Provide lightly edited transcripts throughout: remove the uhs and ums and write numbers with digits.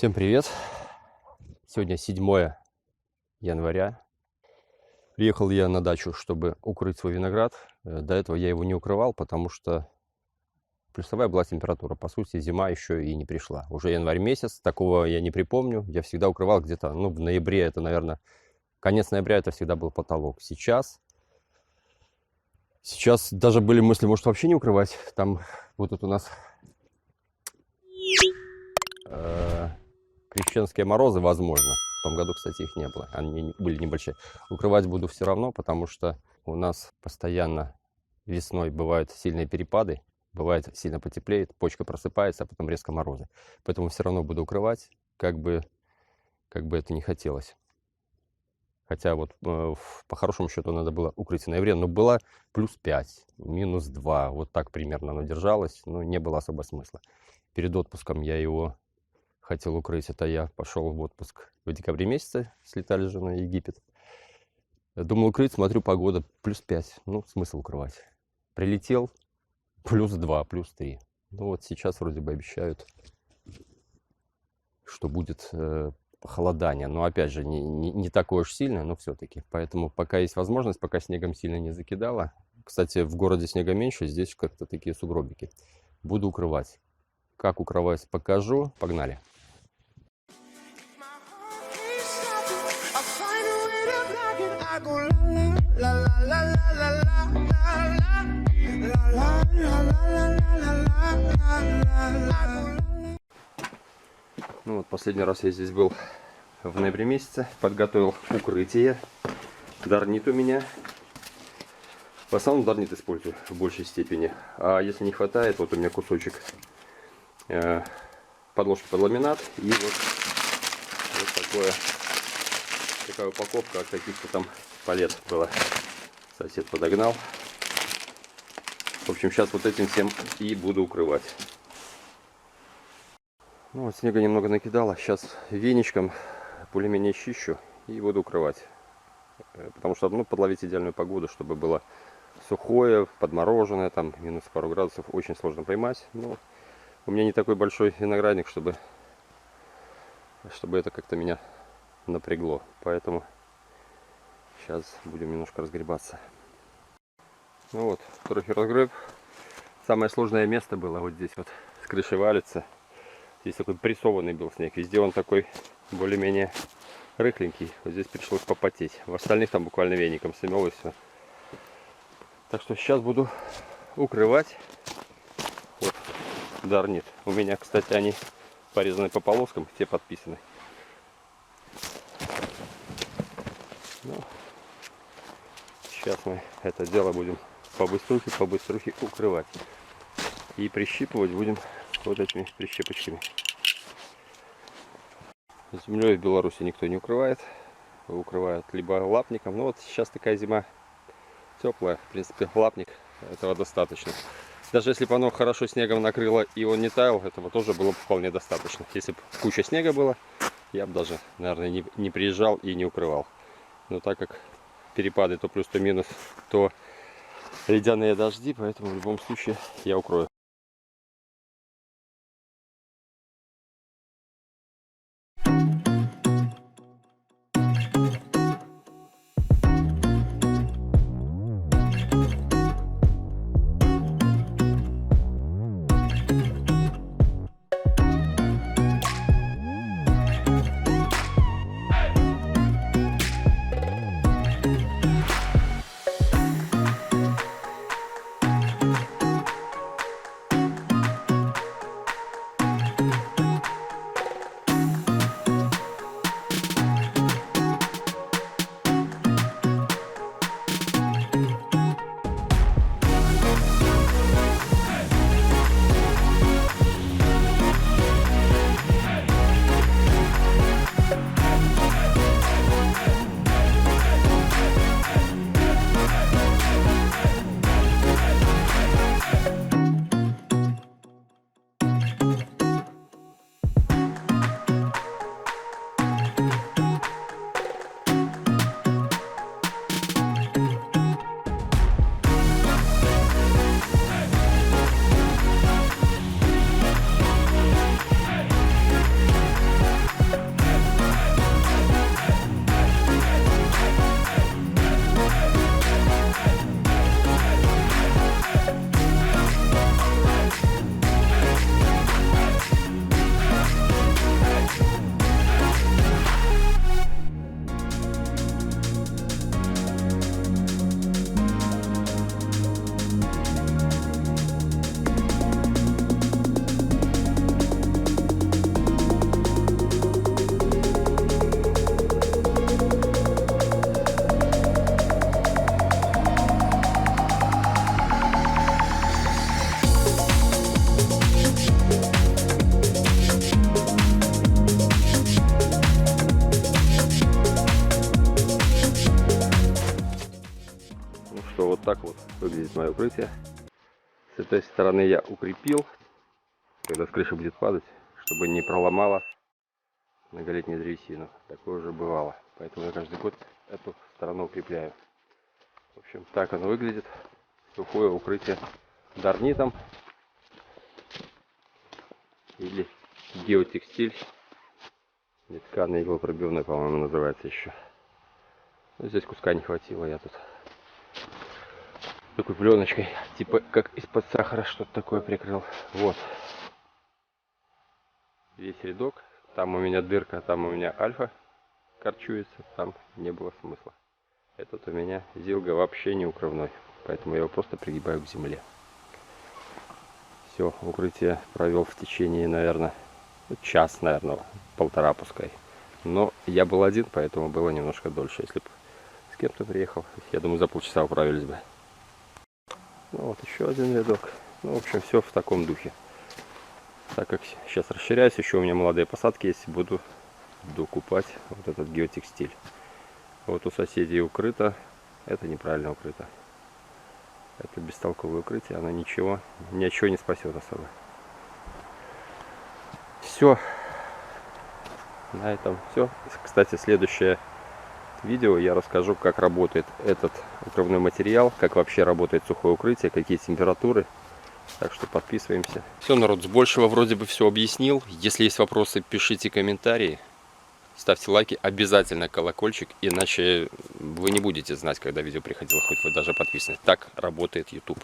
Всем привет! Сегодня 7 января. Приехал я на дачу, чтобы укрыть свой виноград. До этого я его не укрывал, потому что плюсовая была температура. По сути, зима еще и не пришла. Уже январь месяц, такого я не припомню. Я всегда укрывал где-то, в ноябре, это, наверное, конец ноября, это всегда был потолок. Сейчас даже были мысли, может, вообще не укрывать. Там вот тут у нас крещенские морозы, возможно. В том году, кстати, их не было. Они были небольшие. Укрывать буду все равно, потому что у нас постоянно весной бывают сильные перепады. Бывает сильно потеплеет, почка просыпается, а потом резко морозы. Поэтому все равно буду укрывать, как бы это не хотелось. Хотя вот по хорошему счету надо было укрыть в ноябре, но было +5, -2. Вот так примерно оно держалось, но не было особо смысла. Перед отпуском я его хотел укрыть. Это я пошел в отпуск в декабре месяце, слетали же на Египет. Думал укрыть, смотрю, погода +5, смысл укрывать. Прилетел, +2, +3. Вот сейчас вроде бы обещают, что будет похолодание. Но опять же, не такое уж сильное, но все-таки. Поэтому пока есть возможность, пока снегом сильно не закидало. Кстати, в городе снега меньше, здесь как-то такие сугробики. Буду укрывать. Как укрывать, покажу. Погнали. Вот последний раз я здесь был в ноябре месяце, подготовил укрытие. Дарнит у меня. В основном дарнит использую в большей степени. А если не хватает, вот у меня кусочек подложки под ламинат и вот такая упаковка от каких-то там палет была. Сосед подогнал. В общем, сейчас вот этим всем и буду укрывать. Вот снега немного накидало. Сейчас веничком более-менее чищу и буду укрывать. Потому что подловить идеальную погоду, чтобы было сухое, подмороженное, там минус пару градусов, очень сложно поймать. Но у меня не такой большой виноградник, чтобы это как-то меня напрягло. Поэтому сейчас будем немножко разгребаться. Ну вот, трохи разгреб. Самое сложное место было вот здесь вот, с крыши валится. Здесь такой прессованный был снег. Везде он такой более-менее рыхленький. Вот здесь пришлось попотеть. В остальных там буквально веником смело и все. Так что сейчас буду укрывать. Вот, дарнит. У меня, кстати, они порезаны по полоскам, все подписаны. Сейчас мы это дело будем побыструхе укрывать. И прищипывать будем вот этими прищепочками. Землей в Беларуси никто не укрывает. Укрывают либо лапником. Но вот сейчас такая зима теплая. В принципе, лапник этого достаточно. Даже если бы оно хорошо снегом накрыло и он не таял, этого тоже было бы вполне достаточно. Если бы куча снега была, я бы даже, наверное, не приезжал и не укрывал. Но так как перепады то плюс, то минус, то ледяные дожди, поэтому в любом случае я укрою. что вот так вот выглядит мое укрытие. С этой стороны я укрепил, когда с крыши будет падать, чтобы не проломало многолетнюю древесину. Такое уже бывало. Поэтому я каждый год эту сторону укрепляю. В общем, так оно выглядит. Сухое укрытие дарнитом или геотекстиль. Нетканый иглопробивной, по-моему, называется еще. Но здесь куска не хватило, я тут такой пленочкой, типа как из-под сахара что-то такое прикрыл. Вот. Весь рядок. Там у меня дырка, там у меня альфа корчуется, там не было смысла. Этот у меня зилга вообще не укрывной, поэтому я его просто пригибаю к земле. Все, укрытие провел в течение, наверное, час, наверное, полтора пускай. Но я был один, поэтому было немножко дольше. Если бы с кем-то приехал, я думаю, за полчаса управились бы. Ну вот еще один рядок. Ну, в общем, все в таком духе. Так как сейчас расширяюсь, еще у меня молодые посадки есть, буду докупать вот этот геотекстиль. Вот у соседей укрыто, это неправильно укрыто. Это бестолковое укрытие, оно ничего не спасет особо. Все. На этом все. Кстати, следующее видео я расскажу, как работает этот укрывной материал, как вообще работает сухое укрытие, какие температуры. Так что подписываемся. Все, народ, с большего вроде бы все объяснил. Если есть вопросы, пишите комментарии. Ставьте лайки, обязательно колокольчик, иначе вы не будете знать, когда видео приходило, хоть вы даже подписаны. Так работает YouTube.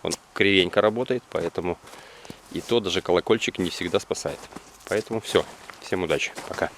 Он кривенько работает, поэтому и то даже колокольчик не всегда спасает. Поэтому все. Всем удачи. Пока.